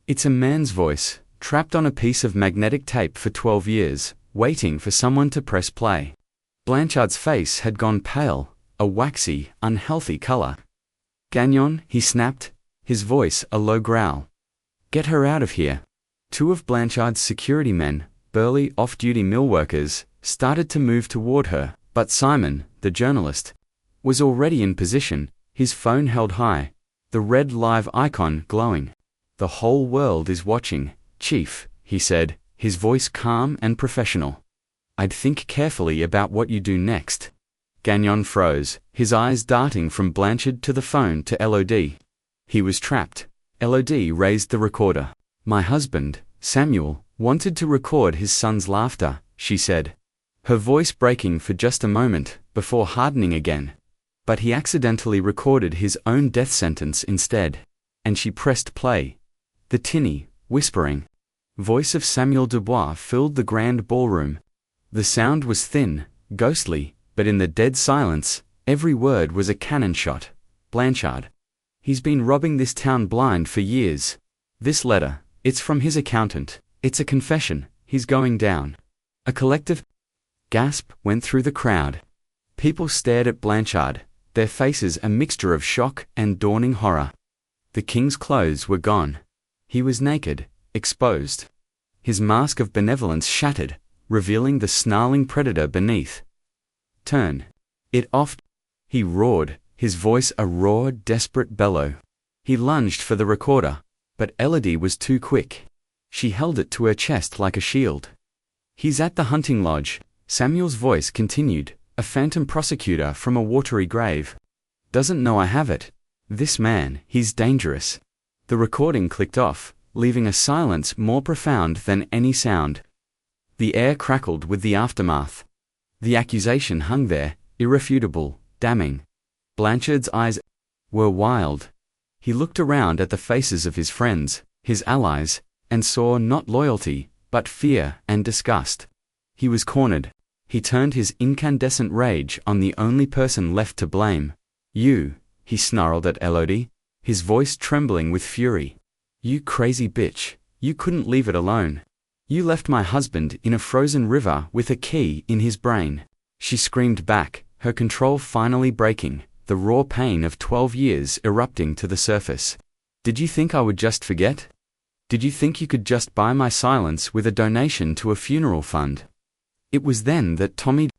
It's a man's voice, trapped on a piece of magnetic tape for 12 years, waiting for someone to press play. Blanchard's face had gone pale, a waxy, unhealthy color. Gagnon, he snapped, his voice a low growl. Get her out of here. 2 of Blanchard's security men, burly off-duty mill workers, started to move toward her, but Simon, the journalist, was already in position, his phone held high, the red live icon glowing. The whole world is watching, Chief, he said, his voice calm and professional. I'd think carefully about what you do next. Gagnon froze, his eyes darting from Blanchard to the phone to LOD. He was trapped. LOD raised the recorder. My husband, Samuel, wanted to record his son's laughter, she said, her voice breaking for just a moment, before hardening again. But he accidentally recorded his own death sentence instead. And she pressed play. The tinny, whispering voice of Samuel Dubois filled the grand ballroom. The sound was thin, ghostly, but in the dead silence, every word was a cannon shot. Blanchard. He's been robbing this town blind for years. This letter, it's from his accountant. It's a confession. He's going down. A collective gasp went through the crowd. People stared at Blanchard, their faces a mixture of shock and dawning horror. The king's clothes were gone. He was naked, exposed. His mask of benevolence shattered, revealing the snarling predator beneath. Turn it off, he roared, his voice a raw, desperate bellow. He lunged for the recorder, but Elodie was too quick. She held it to her chest like a shield. He's at the hunting lodge, Samuel's voice continued, a phantom prosecutor from a watery grave. Doesn't know I have it. This man, he's dangerous. The recording clicked off, leaving a silence more profound than any sound. The air crackled with the aftermath. The accusation hung there, irrefutable, damning. Blanchard's eyes were wild. He looked around at the faces of his friends, his allies, and saw not loyalty, but fear and disgust. He was cornered. He turned his incandescent rage on the only person left to blame. You, he snarled at Elodie, his voice trembling with fury. You crazy bitch, you couldn't leave it alone. You left my husband in a frozen river with a key in his brain. She screamed back, her control finally breaking, the raw pain of 12 years erupting to the surface. Did you think I would just forget? Did you think you could just buy my silence with a donation to a funeral fund? It was then that Tommy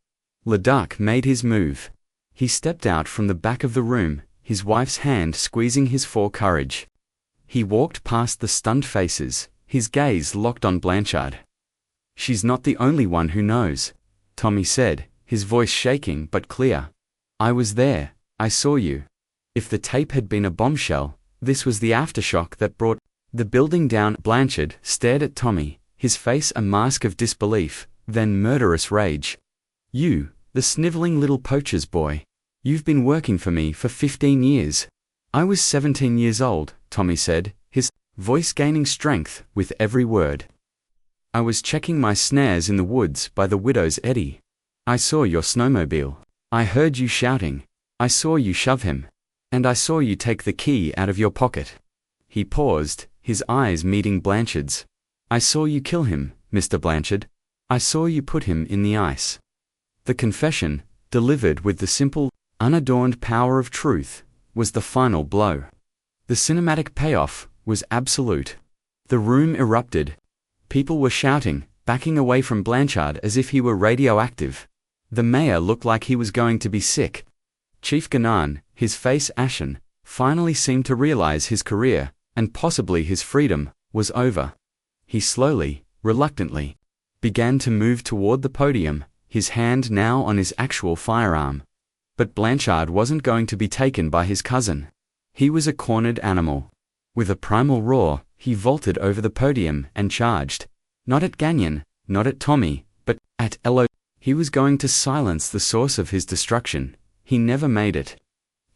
Leduc made his move. He stepped out from the back of the room, his wife's hand squeezing his for courage. He walked past the stunned faces, his gaze locked on Blanchard. She's not the only one who knows, Tommy said, his voice shaking but clear. I was there, I saw you. If the tape had been a bombshell, this was the aftershock that brought the building down. Blanchard stared at Tommy, his face a mask of disbelief, then murderous rage. You, the sniveling little poacher's boy. You've been working for me for 15 years. I was 17 years old, Tommy said, his voice gaining strength with every word. I was checking my snares in the woods by the widow's eddy. I saw your snowmobile. I heard you shouting. I saw you shove him. And I saw you take the key out of your pocket. He paused, his eyes meeting Blanchard's. I saw you kill him, Mr. Blanchard. I saw you put him in the ice. The confession, delivered with the simple, unadorned power of truth, was the final blow. The cinematic payoff was absolute. The room erupted. People were shouting, backing away from Blanchard as if he were radioactive. The mayor looked like he was going to be sick. Chief Ganan, his face ashen, finally seemed to realize his career, and possibly his freedom, was over. He slowly, reluctantly, began to move toward the podium, his hand now on his actual firearm. But Blanchard wasn't going to be taken by his cousin. He was a cornered animal. With a primal roar, he vaulted over the podium and charged. Not at Gagnon, not at Tommy, but at Elodie. He was going to silence the source of his destruction. He never made it.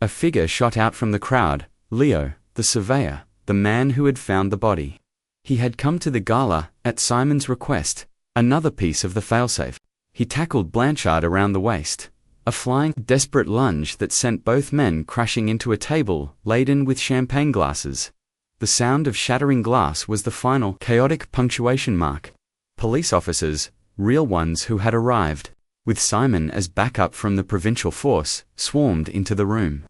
A figure shot out from the crowd, Leo, the surveyor, the man who had found the body. He had come to the gala, at Simon's request, another piece of the failsafe. He tackled Blanchard around the waist, a flying, desperate lunge that sent both men crashing into a table laden with champagne glasses. The sound of shattering glass was the final, chaotic punctuation mark. Police officers, real ones who had arrived, with Simon as backup from the provincial force, swarmed into the room.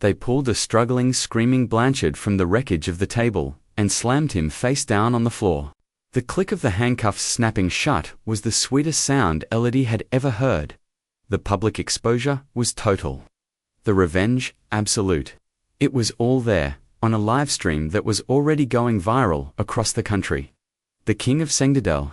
They pulled a struggling, screaming Blanchard from the wreckage of the table, and slammed him face down on the floor. The click of the handcuffs snapping shut was the sweetest sound Elodie had ever heard. The public exposure was total. The revenge, absolute. It was all there, on a live stream that was already going viral across the country. The King of Sengdedel,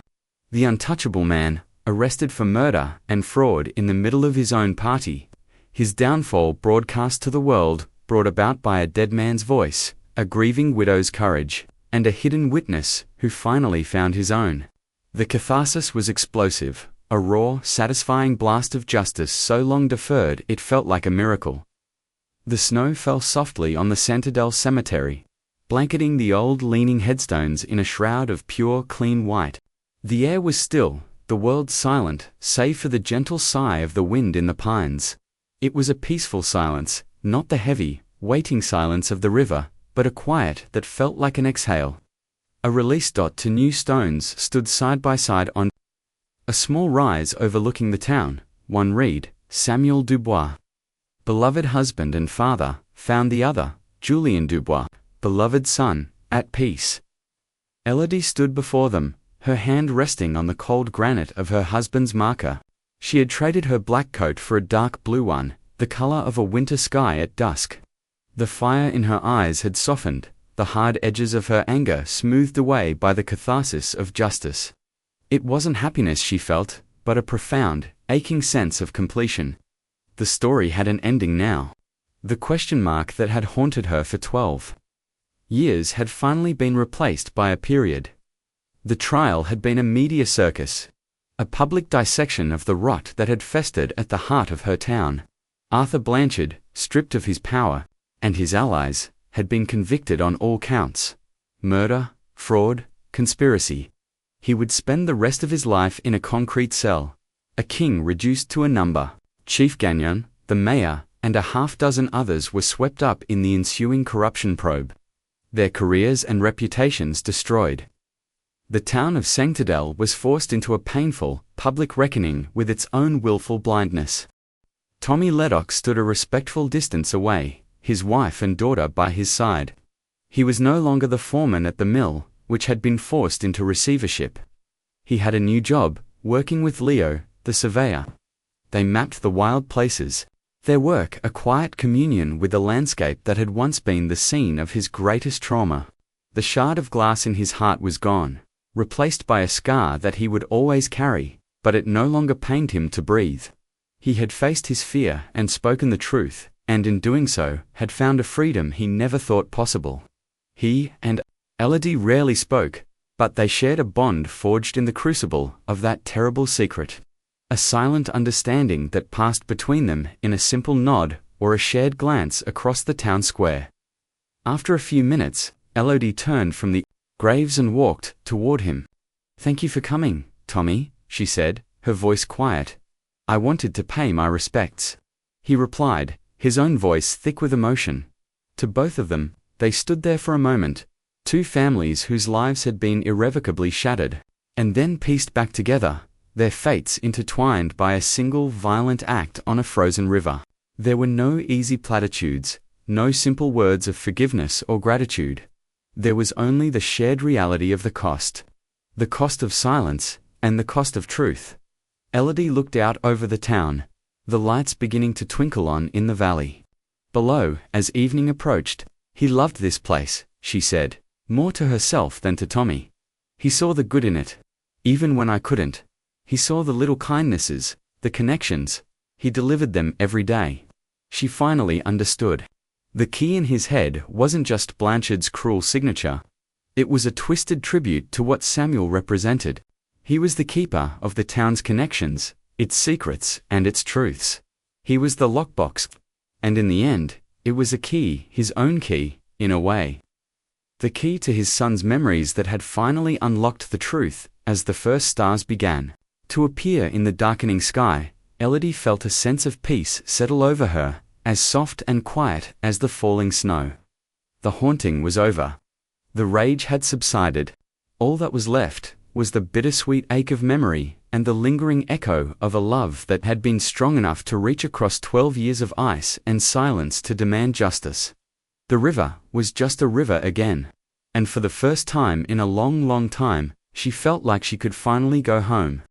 the untouchable man, arrested for murder and fraud in the middle of his own party. His downfall broadcast to the world, brought about by a dead man's voice, a grieving widow's courage, and a hidden witness who finally found his own. The catharsis was explosive, a raw, satisfying blast of justice so long deferred it felt like a miracle. The snow fell softly on the Santidel cemetery, blanketing the old leaning headstones in a shroud of pure, clean white. The air was still, the world silent, save for the gentle sigh of the wind in the pines. It was a peaceful silence, not the heavy, waiting silence of the river, but a quiet that felt like an exhale. A release. Two new stones stood side by side on a small rise overlooking the town. One read, Samuel Dubois, beloved husband and father, found the other, Julien Dubois, beloved son, at peace. Elodie stood before them, her hand resting on the cold granite of her husband's marker. She had traded her black coat for a dark blue one, the color of a winter sky at dusk. The fire in her eyes had softened, the hard edges of her anger smoothed away by the catharsis of justice. It wasn't happiness she felt, but a profound, aching sense of completion. The story had an ending now. The question mark that had haunted her for 12 years had finally been replaced by a period. The trial had been a media circus, a public dissection of the rot that had festered at the heart of her town. Arthur Blanchard, stripped of his power, and his allies, had been convicted on all counts: murder, fraud, conspiracy. He would spend the rest of his life in a concrete cell, a king reduced to a number. Chief Gagnon, the mayor, and a half-dozen others were swept up in the ensuing corruption probe, their careers and reputations destroyed. The town of Sengdedel was forced into a painful, public reckoning with its own willful blindness. Tommy Leddock stood a respectful distance away, his wife and daughter by his side. He was no longer the foreman at the mill, which had been forced into receivership. He had a new job, working with Leo, the surveyor. They mapped the wild places, their work a quiet communion with the landscape that had once been the scene of his greatest trauma. The shard of glass in his heart was gone, replaced by a scar that he would always carry, but it no longer pained him to breathe. He had faced his fear and spoken the truth, and in doing so, had found a freedom he never thought possible. He and Elodie rarely spoke, but they shared a bond forged in the crucible of that terrible secret. A silent understanding that passed between them in a simple nod or a shared glance across the town square. After a few minutes, Elodie turned from the graves and walked toward him. "Thank you for coming, Tommy," she said, her voice quiet. "I wanted to pay my respects." He replied, his own voice thick with emotion. To both of them, they stood there for a moment, two families whose lives had been irrevocably shattered, and then pieced back together, their fates intertwined by a single violent act on a frozen river. There were no easy platitudes, no simple words of forgiveness or gratitude. There was only the shared reality of the cost of silence, and the cost of truth. Elodie looked out over the town, the lights beginning to twinkle on in the valley. Below, as evening approached, "He loved this place," she said, more to herself than to Tommy. "He saw the good in it, even when I couldn't. He saw the little kindnesses, the connections. He delivered them every day. She finally understood. The key in his head wasn't just Blanchard's cruel signature. It was a twisted tribute to what Samuel represented. He was the keeper of the town's connections, its secrets, and its truths. He was the lockbox. And in the end, it was a key, his own key, in a way. The key to his son's memories that had finally unlocked the truth as the first stars began to appear in the darkening sky. Elodie felt a sense of peace settle over her, as soft and quiet as the falling snow. The haunting was over. The rage had subsided. All that was left was the bittersweet ache of memory and the lingering echo of a love that had been strong enough to reach across 12 years of ice and silence to demand justice. The river was just a river again. And for the first time in a long, long time, she felt like she could finally go home.